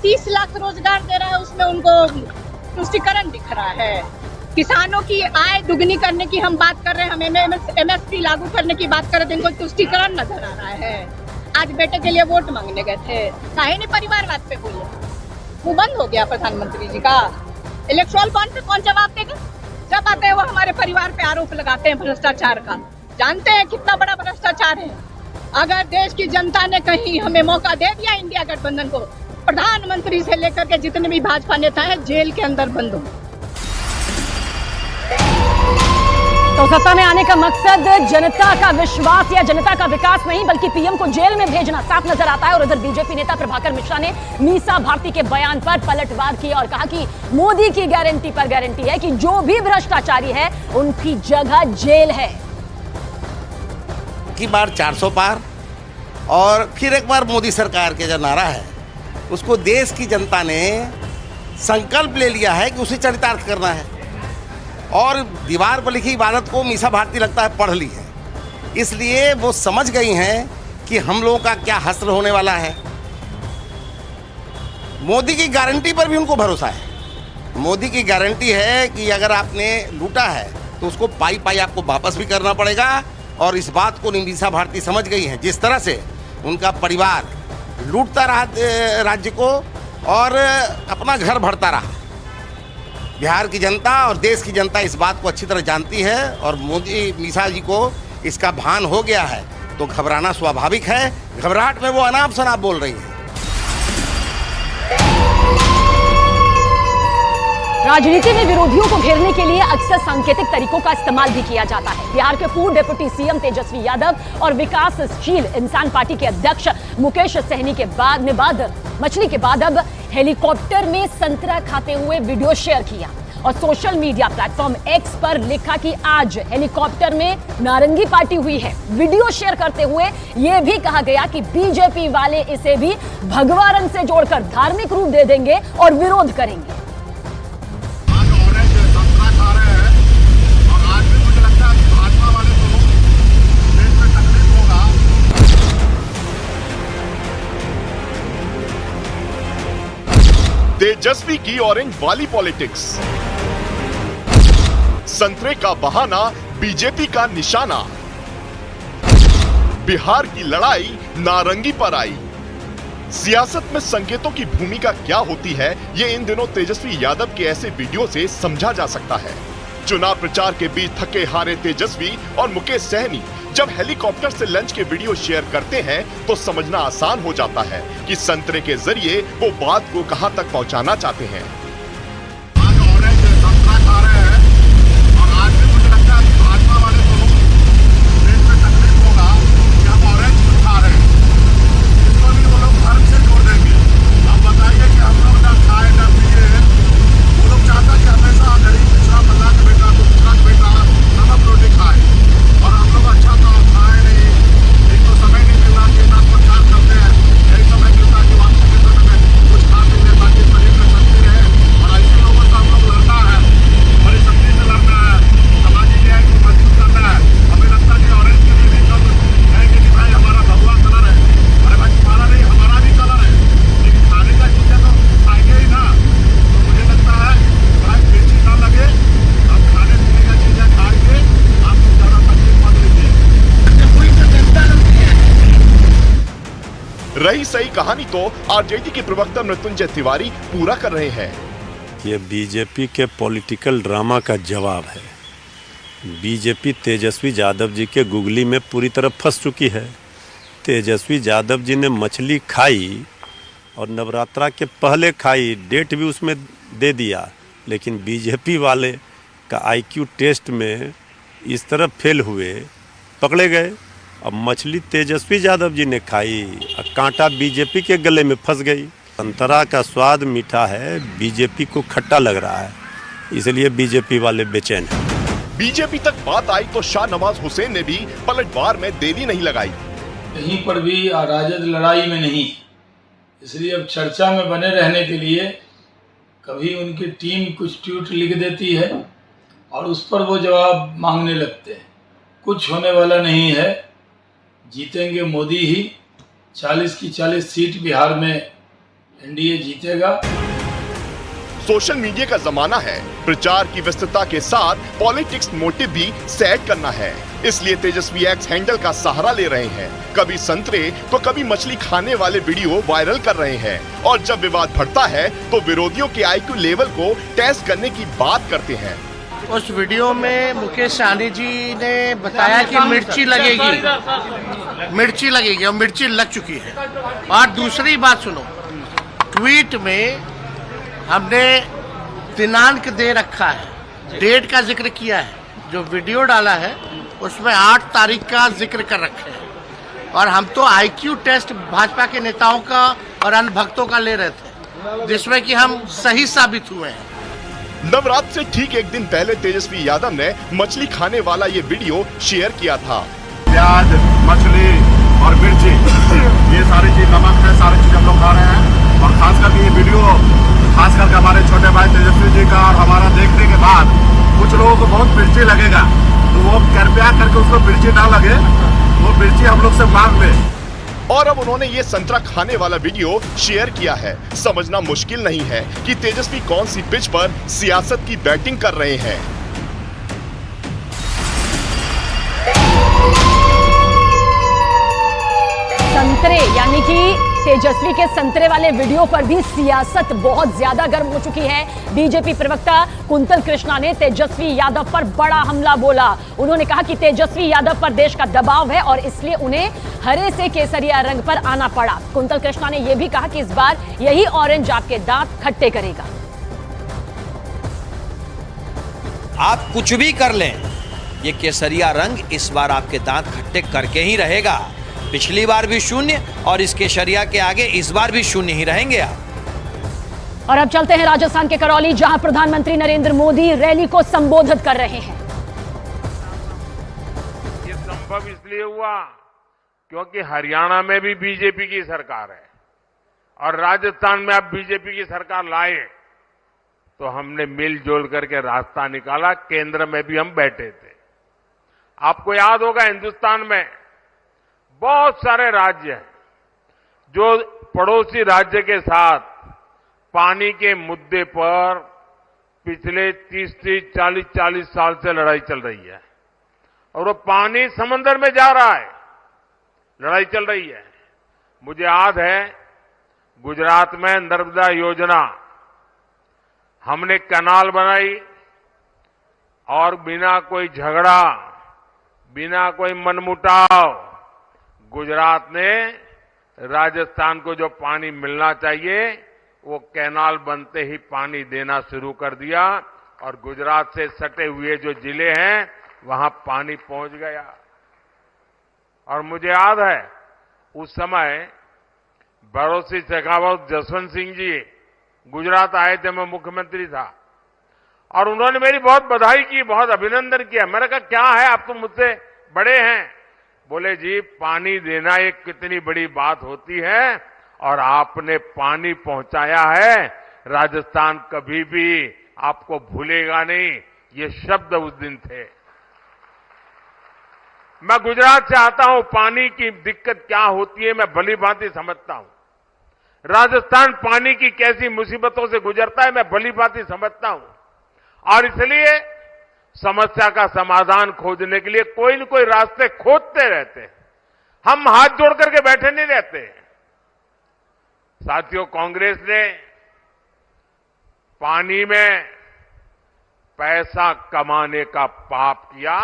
30 लाख रोजगार दे रहा है, उसमें उनको तुष्टिकरण दिख रहा है। किसानों की आय दुगनी करने की हम बात कर रहे हैं, हम MSP लागू करने की बात कर रहे थे, इनको तुष्टिकरण नजर आ रहा है। आज बेटे के लिए वोट मांगने गए थे, काहे नहीं परिवारवाद पे बोले? वो बंद हो गया प्रधानमंत्री जी का। इलेक्ट्रोल बॉन्ड पे कौन जवाब देगा? जब आते हैं वो हमारे परिवार पे आरोप लगाते हैं भ्रष्टाचार का। जानते हैं कितना बड़ा भ्रष्टाचार है? अगर देश की जनता ने कहीं हमें मौका दे दिया इंडिया गठबंधन को, प्रधानमंत्री से लेकर के जितने भी भाजपा नेता हैं जेल के अंदर बंद हो। तो सत्ता में आने का मकसद जनता का विश्वास या जनता का विकास नहीं बल्कि पीएम को जेल में भेजना साफ नजर आता है। और उधर बीजेपी नेता प्रभाकर मिश्रा ने मीसा भारती के बयान पर पलटवार किया और कहा कि मोदी की गारंटी पर गारंटी है कि जो भी भ्रष्टाचारी है उनकी जगह जेल है। की बार 400 पार और फिर एक बार मोदी सरकार के जो नारा है उसको देश की जनता ने संकल्प ले लिया है कि उसे चरितार्थ करना है। और दीवार पर लिखी इबादत को मीसा भारती लगता है पढ़ ली है, इसलिए वो समझ गई हैं कि हम लोगों का क्या हश्र होने वाला है। मोदी की गारंटी पर भी उनको भरोसा है। मोदी की गारंटी है कि अगर आपने लूटा है तो उसको पाई पाई आपको वापस भी करना पड़ेगा। और इस बात को मीसा भारती समझ गई हैं। जिस तरह से उनका परिवार लूटता रहा राज्य को और अपना घर भरता रहा, बिहार की जनता और देश की जनता इस बात को अच्छी तरह जानती है। और मोदी मीसा जी को इसका भान हो गया है तो घबराना स्वाभाविक है। घबराहट में वो अनाप शनाप बोल रही है। राजनीति में विरोधियों को घेरने के लिए अक्सर सांकेतिक तरीकों का इस्तेमाल भी किया जाता है। बिहार के पूर्व डिप्टी सीएम तेजस्वी यादव और विकासशील इंसान पार्टी के अध्यक्ष मुकेश सहनी के बाद मछली के बाद अब हेलीकॉप्टर में संतरा खाते हुए वीडियो शेयर किया और सोशल मीडिया प्लेटफॉर्म एक्स पर लिखा कि आज हेलीकॉप्टर में नारंगी पार्टी हुई है। वीडियो शेयर करते हुए यह भी कहा गया कि बीजेपी वाले इसे भी भगवा रंग से जोड़कर धार्मिक रूप दे देंगे और विरोध करेंगे। तेजस्वी की ऑरेंज वाली पॉलिटिक्स, संतरे का बहाना बीजेपी का निशाना, बिहार की लड़ाई नारंगी पर आई। सियासत में संकेतों की भूमिका क्या होती है ये इन दिनों तेजस्वी यादव के ऐसे वीडियो से समझा जा सकता है। चुनाव प्रचार के बीच थके हारे तेजस्वी और मुकेश सहनी जब हेलीकॉप्टर से लंच के वीडियो शेयर करते हैं तो समझना आसान हो जाता है कि संतरे के जरिए वो बात को कहां तक पहुंचाना चाहते हैं। रही सही कहानी तो आरजेडी के प्रवक्ता मृत्युंजय तिवारी पूरा कर रहे हैं। ये बीजेपी के पॉलिटिकल ड्रामा का जवाब है। बीजेपी तेजस्वी यादव जी के गुगली में पूरी तरह फंस चुकी है। तेजस्वी यादव जी ने मछली खाई और नवरात्रा के पहले खाई, डेट भी उसमें दे दिया, लेकिन बीजेपी वाले का आईक्यू टेस्ट में इस तरह फेल हुए, पकड़े गए। अब मछली तेजस्वी यादव जी ने खाई और कांटा बीजेपी के गले में फंस गई। संतरा का स्वाद मीठा है, बीजेपी को खट्टा लग रहा है, इसलिए बीजेपी वाले बेचैन हैं। बीजेपी तक बात आई तो शाहनवाज हुसैन ने भी पलटवार में देरी नहीं लगाई। कहीं पर भी राजद लड़ाई में नहीं, इसलिए अब चर्चा में बने रहने के लिए कभी उनकी टीम कुछ ट्वीट लिख देती है और उस पर वो जवाब मांगने लगते हैं। कुछ होने वाला नहीं है, जीतेंगे मोदी ही। 40 की 40 सीट बिहार में एनडीए जीतेगा। सोशल मीडिया का जमाना है, प्रचार की व्यस्तता के साथ पॉलिटिक्स मोटिव भी सेट करना है, इसलिए तेजस्वी एक्स हैंडल का सहारा ले रहे हैं। कभी संतरे तो कभी मछली खाने वाले वीडियो वायरल कर रहे हैं और जब विवाद बढ़ता है तो विरोधियों के आईक्यू लेवल को टेस्ट करने की बात करते हैं। उस वीडियो में मुकेश सहनी जी ने बताया कि मिर्ची लगेगी और मिर्ची लग चुकी है। और दूसरी बात सुनो, ट्वीट में हमने दिनांक दे रखा है, डेट का जिक्र किया है, जो वीडियो डाला है उसमें 8 तारीख का जिक्र कर रखे हैं। और हम तो आईक्यू टेस्ट भाजपा के नेताओं का और अन्य भक्तों का ले रहे थे, जिसमें कि हम सही साबित हुए हैं। नवरात्र से ठीक एक दिन पहले तेजस्वी यादव ने मछली खाने वाला ये वीडियो शेयर किया था। प्याज, मछली और मिर्ची, ये सारी चीज, नमक है, सारी चीज हम लोग खा रहे हैं। और खास करके ये वीडियो खास करके हमारे छोटे भाई तेजस्वी जी का और हमारा देखने के बाद कुछ लोगों को बहुत मिर्ची लगेगा, तो वो कृपया करके उसको मिर्ची ना लगे, वो मिर्ची हम लोग से मांग ले। और अब उन्होंने ये संतरा खाने वाला वीडियो शेयर किया है। समझना मुश्किल नहीं है कि तेजस्वी कौन सी पिच पर सियासत की बैटिंग कर रहे हैं। संतरे यानी कि तेजस्वी के संतरे वाले वीडियो पर भी सियासत बहुत ज्यादा गर्म हो चुकी है। बीजेपी प्रवक्ता कुंतल कृष्णा ने तेजस्वी यादव पर बड़ा हमला बोला। उन्होंने कहा कि तेजस्वी यादव पर देश का दबाव है और इसलिए उन्हें हरे से केसरिया रंग पर आना पड़ा। कुंतल कृष्णा ने यह भी कहा कि इस बार यही ऑरेंज आपके दांत खट्टे करेगा। आप कुछ भी कर लें, ये केसरिया रंग इस बार आपके दांत खट्टे करके ही रहेगा। पिछली बार भी शून्य और इस केसरिया के आगे इस बार भी शून्य ही रहेंगे आप। और अब चलते हैं राजस्थान के करौली, जहां प्रधानमंत्री नरेंद्र मोदी रैली को संबोधित कर रहे हैं। ये संभव इसलिए हुआ क्योंकि हरियाणा में भी बीजेपी की सरकार है और राजस्थान में अब बीजेपी की सरकार लाए, तो हमने मिलजुल करके रास्ता निकाला। केंद्र में भी हम बैठे थे। आपको याद होगा, हिंदुस्तान में बहुत सारे राज्य हैं जो पड़ोसी राज्य के साथ पानी के मुद्दे पर पिछले 30 40 साल से लड़ाई चल रही है और वो पानी समंदर में जा रहा है, लड़ाई चल रही है। मुझे याद है गुजरात में नर्मदा योजना, हमने कैनाल बनाई और बिना कोई झगड़ा, बिना कोई मनमुटाव गुजरात ने राजस्थान को जो पानी मिलना चाहिए वो कैनाल बनते ही पानी देना शुरू कर दिया और गुजरात से सटे हुए जो जिले हैं वहां पानी पहुंच गया। और मुझे याद है उस समय बरोसी शेखावत जसवंत सिंह जी गुजरात आए थे, मैं मुख्यमंत्री था और उन्होंने मेरी बहुत बधाई की, बहुत अभिनंदन किया। मैंने कहा क्या है, आप तो मुझसे बड़े हैं। बोले जी, पानी देना एक कितनी बड़ी बात होती है और आपने पानी पहुंचाया है, राजस्थान कभी भी आपको भूलेगा नहीं। ये शब्द उस दिन थे। मैं गुजरात से आता हूं, पानी की दिक्कत क्या होती है मैं भली भांति समझता हूं। राजस्थान पानी की कैसी मुसीबतों से गुजरता है मैं भली भांति समझता हूं और इसलिए समस्या का समाधान खोजने के लिए कोई न कोई रास्ते खोजते रहते हैं। हम हाथ जोड़ करके बैठे नहीं रहते। साथियों, कांग्रेस ने पानी में पैसा कमाने का पाप किया।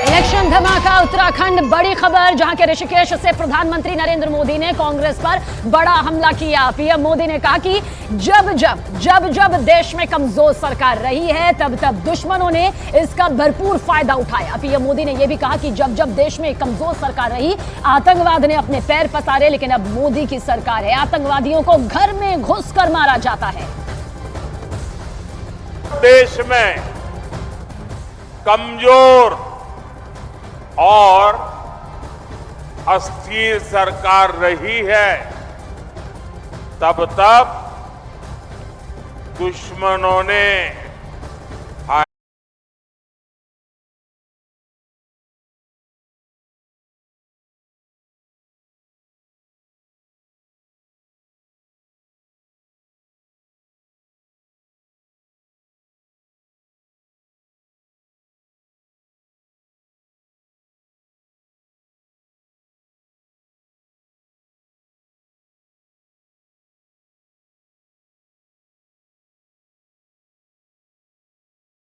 इलेक्शन धमाका उत्तराखंड, बड़ी खबर, जहां के ऋषिकेश से प्रधानमंत्री नरेंद्र मोदी ने कांग्रेस पर बड़ा हमला किया। पीएम मोदी ने कहा कि जब देश में कमजोर सरकार रही है तब दुश्मनों ने इसका भरपूर फायदा उठाया। पीएम मोदी ने यह भी कहा कि जब देश में कमजोर सरकार रही, आतंकवाद ने अपने पैर पसारे, लेकिन अब मोदी की सरकार है, आतंकवादियों को घर में घुसकर मारा जाता है। देश में कमजोर और अस्थिर सरकार रही है तब दुश्मनों ने